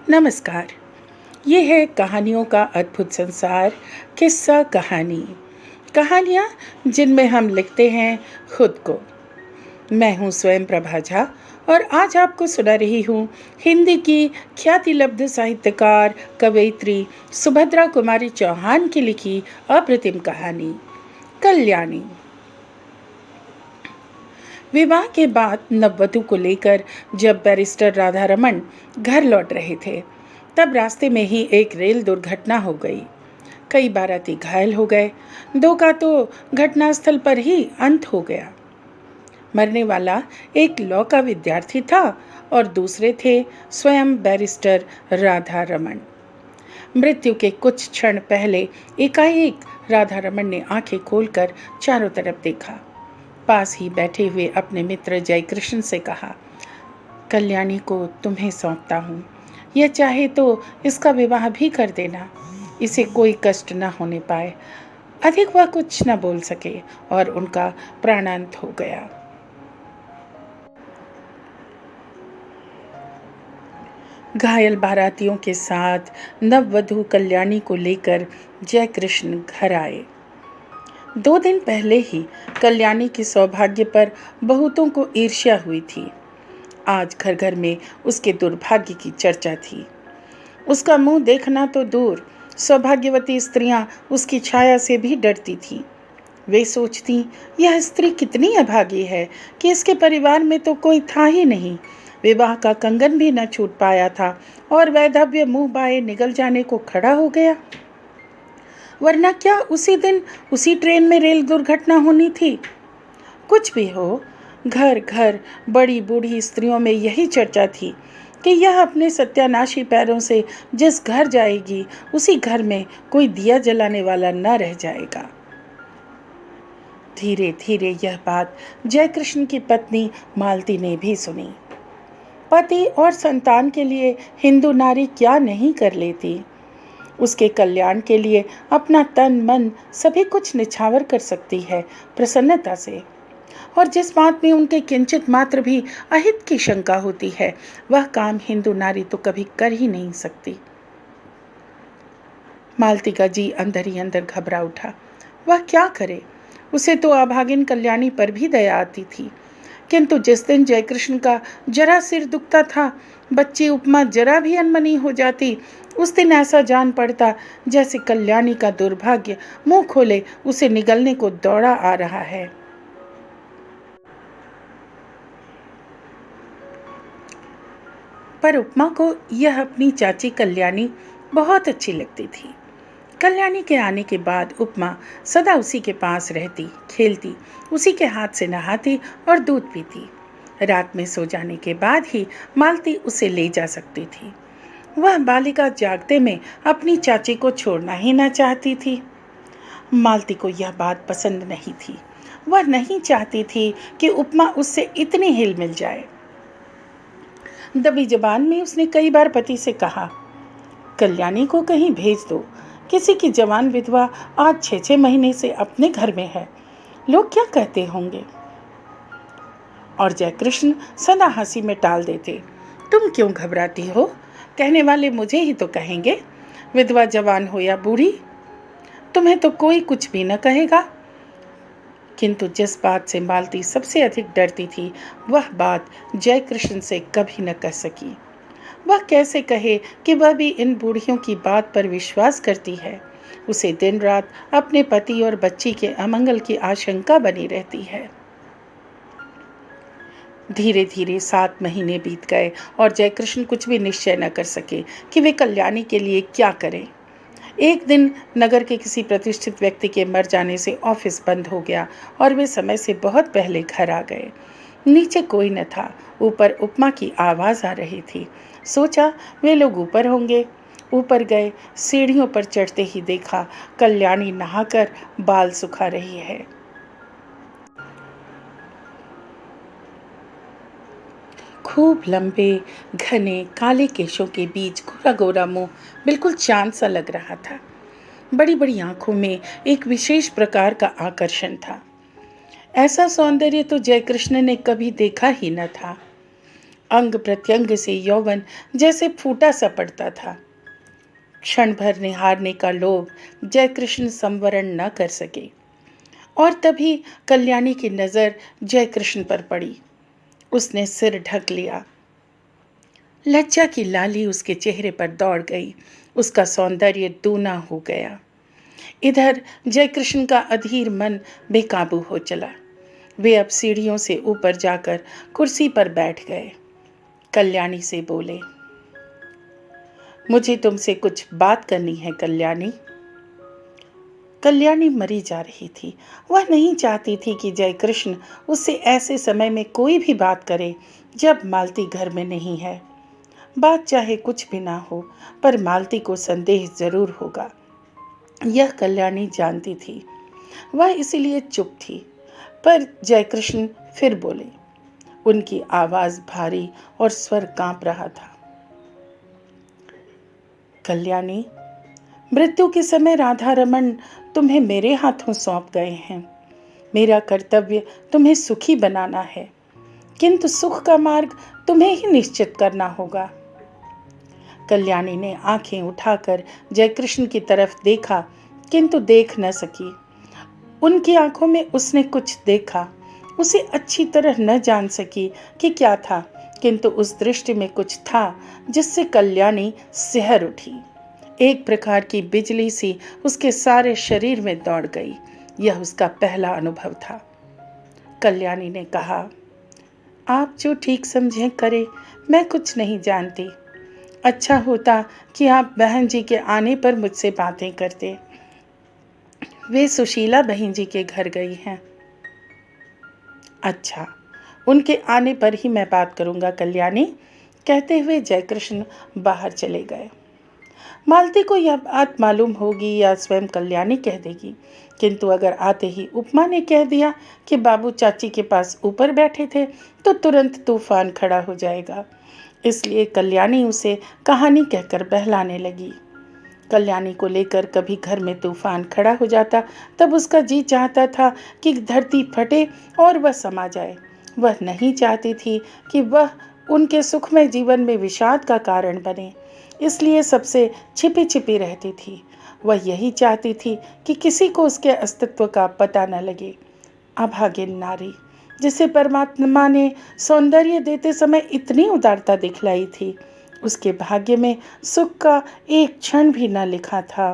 नमस्कार। ये है कहानियों का अद्भुत संसार। किस्सा कहानी, कहानियाँ जिनमें हम लिखते हैं खुद को। मैं हूँ स्वयं प्रभा झा और आज आपको सुना रही हूँ हिंदी की ख्यातिलब्ध साहित्यकार कवयित्री सुभद्रा कुमारी चौहान की लिखी अप्रतिम कहानी कल्याणी। विवाह के बाद नववधु को लेकर जब बैरिस्टर राधा रमन घर लौट रहे थे, तब रास्ते में ही एक रेल दुर्घटना हो गई। कई बाराती घायल हो गए, दो का तो घटनास्थल पर ही अंत हो गया। मरने वाला एक लॉ का विद्यार्थी था और दूसरे थे स्वयं बैरिस्टर राधा रमन। मृत्यु के कुछ क्षण पहले एकाएक राधा रमन ने आंखें खोलकर चारों तरफ देखा। पास ही बैठे हुए अपने मित्र जयकृष्ण से कहा, कल्याणी को तुम्हें सौंपता हूँ। यह चाहे तो इसका विवाह भी कर देना, इसे कोई कष्ट न होने पाए। अधिक वह कुछ न बोल सके और उनका प्राणांत हो गया। घायल बारातियों के साथ नववधु कल्याणी को लेकर जयकृष्ण घर आए। 2 दिन पहले ही कल्याणी के सौभाग्य पर बहुतों को ईर्ष्या हुई थी। आज घर घर में उसके दुर्भाग्य की चर्चा थी। उसका मुंह देखना तो दूर, सौभाग्यवती स्त्रियां उसकी छाया से भी डरती थीं। वे सोचती, यह स्त्री कितनी अभागी है कि इसके परिवार में तो कोई था ही नहीं। विवाह का कंगन भी न छूट पाया था और वैधव्य मुंह बाए निगल जाने को खड़ा हो गया। वरना क्या उसी दिन उसी ट्रेन में रेल दुर्घटना होनी थी? कुछ भी हो, घर घर बड़ी बूढ़ी स्त्रियों में यही चर्चा थी कि यह अपने सत्यानाशी पैरों से जिस घर जाएगी, उसी घर में कोई दिया जलाने वाला न रह जाएगा। धीरे धीरे यह बात जयकृष्ण की पत्नी मालती ने भी सुनी। पति और संतान के लिए हिंदू नारी क्या नहीं कर लेती। उसके कल्याण के लिए अपना तन मन सभी कुछ निछावर कर सकती है प्रसन्नता से। और जिस बात में उनके किंचित मात्र भी अहित की शंका होती है, वह काम हिंदू नारी तो कभी कर ही नहीं सकती। मालती का जी अंदर ही अंदर घबरा उठा। वह क्या करे? उसे तो अभागिन कल्याणी पर भी दया आती थी, किंतु जिस दिन जयकृष्ण का जरा सिर दुखता था, बच्ची उपमा जरा भी अनमनी हो जाती, उस दिन ऐसा जान पड़ता जैसे कल्याणी का दुर्भाग्य मुंह खोले उसे निगलने को दौड़ा आ रहा है। पर उपमा को यह अपनी चाची कल्याणी बहुत अच्छी लगती थी। कल्याणी के आने के बाद उपमा सदा उसी के पास रहती, खेलती, उसी के हाथ से नहाती और दूध पीती। रात में सो जाने के बाद ही मालती उसे ले जा सकती थी। वह बालिका जागते में अपनी चाची को छोड़ना ही न चाहती थी। मालती को यह बात पसंद नहीं थी। वह नहीं चाहती थी कि उपमा उससे इतनी हिल मिल जाए। दबी जबान में उसने कई बार पति से कहा, कल्याणी को कहीं भेज दो। किसी की जवान विधवा आज 6-6 महीने से अपने घर में है, लोग क्या कहते होंगे। और जयकृष्ण सदा हंसी में टाल देते, तुम क्यों घबराती हो? कहने वाले मुझे ही तो कहेंगे, विधवा जवान हो या बूढ़ी, तुम्हें तो कोई कुछ भी न कहेगा। किंतु जिस बात से मालती सबसे अधिक डरती थी, वह बात जयकृष्ण से कभी न कह सकी। वह कैसे कहे कि वह भी इन बूढ़ियों की बात पर विश्वास करती है। उसे दिन रात अपने पति और बच्ची के अमंगल की आशंका बनी रहती है। धीरे धीरे 7 महीने बीत गए और जयकृष्ण कुछ भी निश्चय न कर सके कि वे कल्याणी के लिए क्या करें। एक दिन नगर के किसी प्रतिष्ठित व्यक्ति के मर जाने से ऑफिस बंद हो गया और वे समय से बहुत पहले घर आ गए। नीचे कोई न था, ऊपर उपमा की आवाज़ आ रही थी। सोचा वे लोग ऊपर होंगे। ऊपर गए, सीढ़ियों पर चढ़ते ही देखा कल्याणी नहाकर बाल सुखा रही है। खूब लंबे घने काले केशों के बीच गोरा गोरा मुंह बिल्कुल चांद सा लग रहा था। बड़ी बड़ी आंखों में एक विशेष प्रकार का आकर्षण था। ऐसा सौंदर्य तो जयकृष्ण ने कभी देखा ही न था। अंग प्रत्यंग से यौवन जैसे फूटा सा पड़ता था। क्षण भर निहारने का लोभ जयकृष्ण संवरण न कर सके और तभी कल्याणी की नजर जयकृष्ण पर पड़ी। उसने सिर ढक लिया। लज्जा की लाली उसके चेहरे पर दौड़ गई। उसका सौंदर्य दूना हो गया। इधर जयकृष्ण का अधीर मन बेकाबू हो चला। वे अब सीढ़ियों से ऊपर जाकर कुर्सी पर बैठ गए। कल्याणी से बोले, मुझे तुमसे कुछ बात करनी है कल्याणी। कल्याणी मरी जा रही थी। वह नहीं चाहती थी कि जयकृष्ण उससे ऐसे समय में कोई भी बात करे जब मालती घर में नहीं है। बात चाहे कुछ भी ना हो, पर मालती को संदेह जरूर होगा, यह कल्याणी जानती थी। वह इसीलिए चुप थी। पर जयकृष्ण फिर बोले। उनकी आवाज भारी और स्वर कांप रहा था। कल्याणी, मृत्यु के समय राधा रमन तुम्हें मेरे हाथों सौंप गए हैं। मेरा कर्तव्य तुम्हें सुखी बनाना है, किंतु सुख का मार्ग तुम्हें ही निश्चित करना होगा। कल्याणी ने आंखें उठाकर जयकृष्ण की तरफ देखा, किंतु देख न सकी। उनकी आंखों में उसने कुछ देखा। उसे अच्छी तरह न जान सकी कि क्या था, किंतु उस दृष्टि में कुछ था जिससे कल्याणी सिहर उठी। एक प्रकार की बिजली सी उसके सारे शरीर में दौड़ गई। यह उसका पहला अनुभव था। कल्याणी ने कहा, आप जो ठीक समझें करें, मैं कुछ नहीं जानती। अच्छा होता कि आप बहन जी के आने पर मुझसे बातें करते। वे सुशीला बहन जी के घर गई हैं। अच्छा, उनके आने पर ही मैं बात करूंगा कल्याणी, कहते हुए जयकृष्ण बाहर चले गए। मालती को यह बात मालूम होगी या स्वयं कल्याणी कह देगी, किंतु अगर आते ही उपमा ने कह दिया कि बाबू चाची के पास ऊपर बैठे थे तो तुरंत तूफान खड़ा हो जाएगा। इसलिए कल्याणी उसे कहानी कहकर बहलाने लगी। कल्याणी को लेकर कभी घर में तूफान खड़ा हो जाता, तब उसका जी चाहता था कि धरती फटे और वह समा जाए। वह नहीं चाहती थी कि वह उनके सुखमय जीवन में विषाद का कारण बने, इसलिए सबसे छिपी छिपी रहती थी। वह यही चाहती थी कि किसी को उसके अस्तित्व का पता न लगे। अभागिन नारी, जिसे परमात्मा ने सौंदर्य देते समय इतनी उदारता दिखलाई थी, उसके भाग्य में सुख का एक क्षण भी न लिखा था।